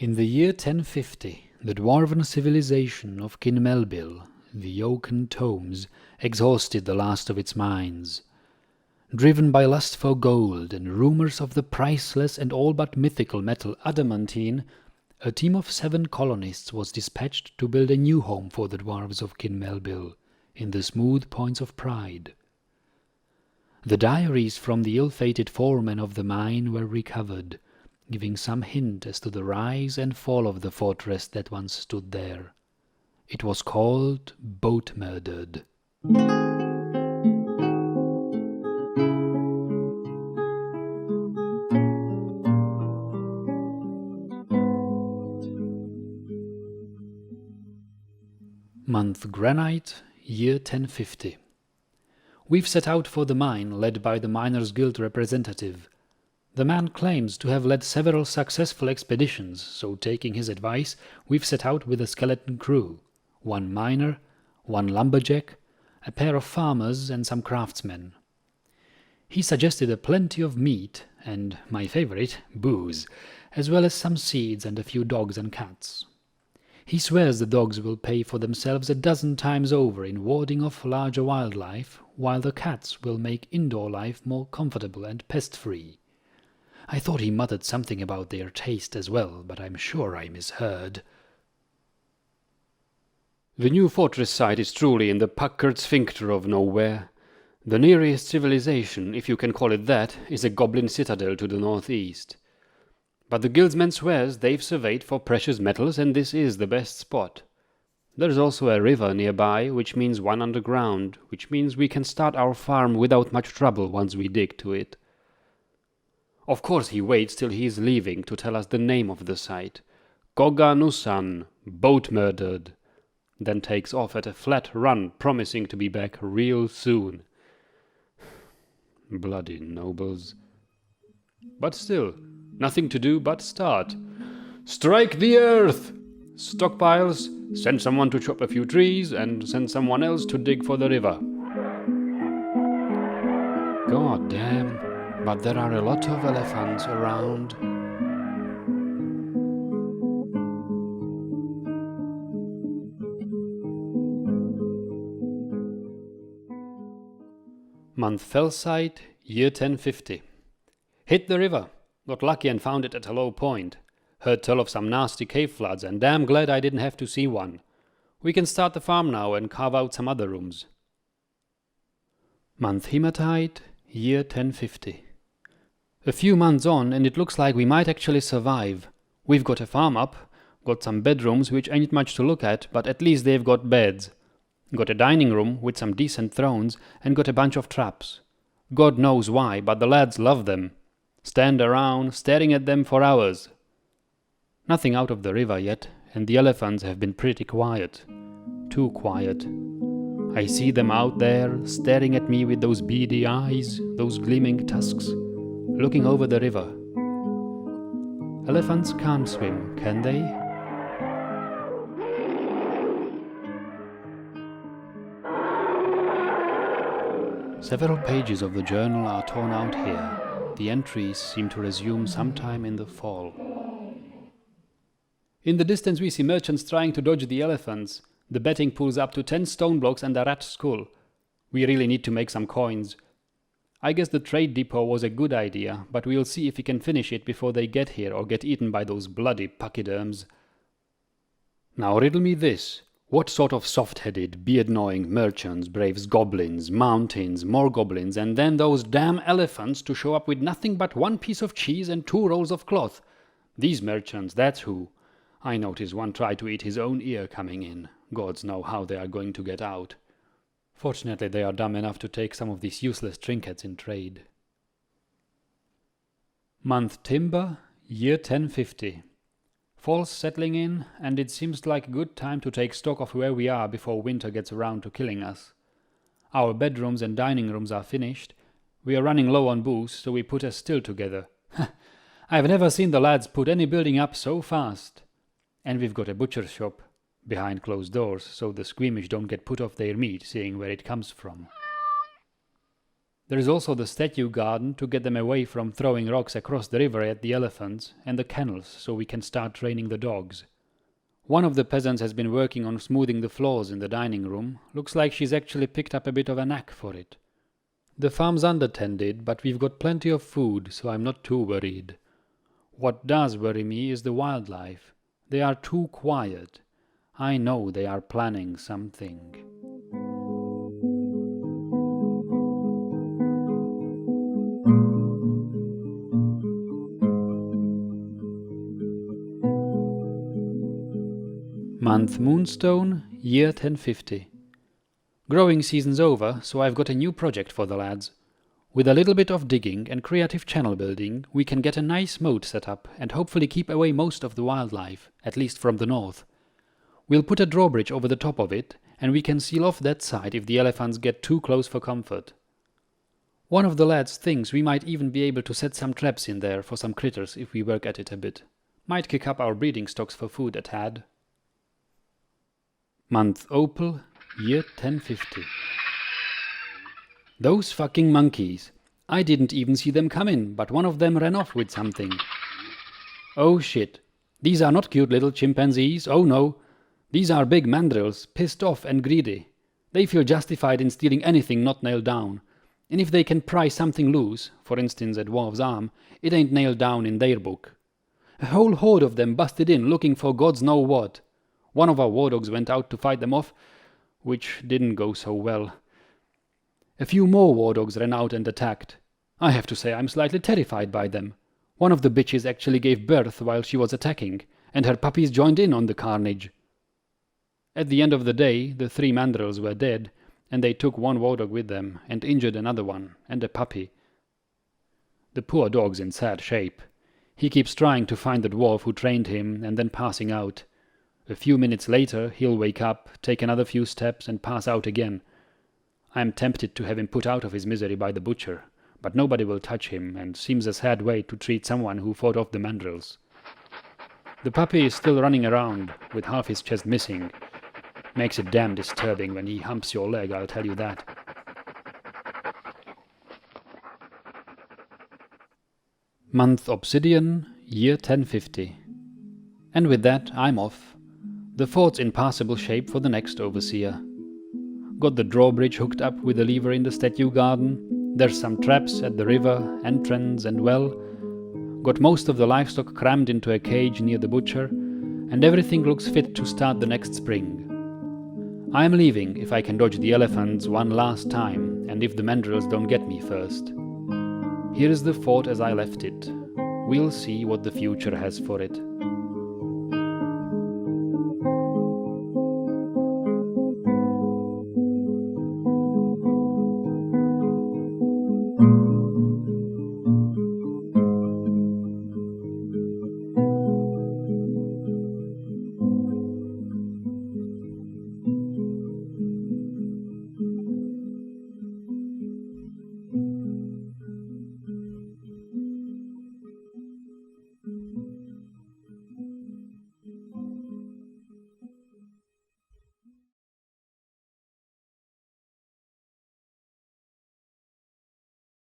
In the year 1050, the dwarven civilization of Kin Melville, the Oaken Tomes, exhausted the last of its mines. Driven by lust for gold and rumors of the priceless and all but mythical metal adamantine, a team of 7 colonists was dispatched to build a new home for the dwarves of Kin Melville, in the smooth points of Pride. The diaries from the ill-fated foreman of the mine were recovered, giving some hint as to the rise and fall of the fortress that once stood there. It was called Boatmurdered. Month Granite, year 1050. We've set out for the mine, led by the Miners' Guild representative. The man claims to have led several successful expeditions, so taking his advice, we've set out with a skeleton crew. 1 miner, 1 lumberjack, a pair of farmers and some craftsmen. He suggested a plenty of meat and, my favorite, booze, as well as some seeds and a few dogs and cats. He swears the dogs will pay for themselves a dozen times over in warding off larger wildlife, while the cats will make indoor life more comfortable and pest-free. I thought he muttered something about their taste as well, but I'm sure I misheard. The new fortress site is truly in the puckered sphincter of nowhere. The nearest civilization, if you can call it that, is a goblin citadel to the northeast. But the guildsman swears they've surveyed for precious metals and this is the best spot. There's also a river nearby, which means one underground, which means we can start our farm without much trouble once we dig to it. Of course he waits till he is leaving to tell us the name of the site. Koganusan, Boatmurdered. Then takes off at a flat run, promising to be back real soon. Bloody nobles. But still, nothing to do but start. Strike the earth! Stockpiles, send someone to chop a few trees, and send someone else to dig for the river. God damn, but there are a lot of elephants around. Month Fellside, year 1050. Hit the river. Got lucky and found it at a low point. Heard tell of some nasty cave floods and damn glad I didn't have to see one. We can start the farm now and carve out some other rooms. Month Hematite, year 1050. A few months on and it looks like we might actually survive. We've got a farm up, got some bedrooms which ain't much to look at, but at least they've got beds. Got a dining room with some decent thrones and got a bunch of traps. God knows why, but the lads love them. Stand around, staring at them for hours. Nothing out of the river yet, and the elephants have been pretty quiet. Too quiet. I see them out there, staring at me with those beady eyes, those gleaming tusks, looking over the river. Elephants can't swim, can they? Several pages of the journal are torn out here. The entries seem to resume sometime in the fall. In the distance we see merchants trying to dodge the elephants. The betting pulls up to 10 stone blocks and a rat skull. We really need to make some coins. I guess the trade depot was a good idea, but we'll see if we can finish it before they get here or get eaten by those bloody pachyderms. Now riddle me this. What sort of soft-headed, beard-gnawing merchants braves goblins, mountains, more goblins, and then those damn elephants to show up with nothing but 1 piece of cheese and 2 rolls of cloth? These merchants, that's who. I noticed one tried to eat his own ear coming in. Gods know how they are going to get out. Fortunately, they are dumb enough to take some of these useless trinkets in trade. Month Timber, year 1050. Fall's settling in, and it seems like a good time to take stock of where we are before winter gets around to killing us. Our bedrooms and dining rooms are finished. We are running low on booze, so we put a still together. I've never seen the lads put any building up so fast. And we've got a butcher's shop behind closed doors, so the squeamish don't get put off their meat, seeing where it comes from. There is also the statue garden to get them away from throwing rocks across the river at the elephants, and the kennels so we can start training the dogs. One of the peasants has been working on smoothing the floors in the dining room. Looks like she's actually picked up a bit of a knack for it. The farm's undertended, but we've got plenty of food, so I'm not too worried. What does worry me is the wildlife. They are too quiet. I know they are planning something. Month Moonstone, year 1050. Growing season's over, so I've got a new project for the lads. With a little bit of digging and creative channel building, we can get a nice moat set up and hopefully keep away most of the wildlife, at least from the north. We'll put a drawbridge over the top of it, and we can seal off that side if the elephants get too close for comfort. One of the lads thinks we might even be able to set some traps in there for some critters if we work at it a bit. Might kick up our breeding stocks for food a tad. Month Opal, year 1050. Those fucking monkeys. I didn't even see them come in, but one of them ran off with something. Oh shit. These are not cute little chimpanzees, oh no. These are big mandrills, pissed off and greedy. They feel justified in stealing anything not nailed down. And if they can pry something loose, for instance a dwarf's arm, it ain't nailed down in their book. A whole horde of them busted in looking for gods know what. One of our war dogs went out to fight them off, which didn't go so well. A few more war dogs ran out and attacked. I have to say I'm slightly terrified by them. One of the bitches actually gave birth while she was attacking, and her puppies joined in on the carnage. At the end of the day, the 3 mandrills were dead, and they took one war dog with them, and injured another one, and a puppy. The poor dog's in sad shape. He keeps trying to find the dwarf who trained him, and then passing out. A few minutes later, he'll wake up, take another few steps, and pass out again. I am tempted to have him put out of his misery by the butcher, but nobody will touch him, and seems a sad way to treat someone who fought off the mandrills. The puppy is still running around, with half his chest missing. Makes it damn disturbing when he humps your leg, I'll tell you that. Month Obsidian, year 1050. And with that, I'm off. The fort's in passable shape for the next overseer. Got the drawbridge hooked up with a lever in the statue garden. There's some traps at the river, entrance and well. Got most of the livestock crammed into a cage near the butcher, and everything looks fit to start the next spring. I am leaving if I can dodge the elephants one last time, and if the mandrills don't get me first. Here is the fort as I left it. We'll see what the future has for it.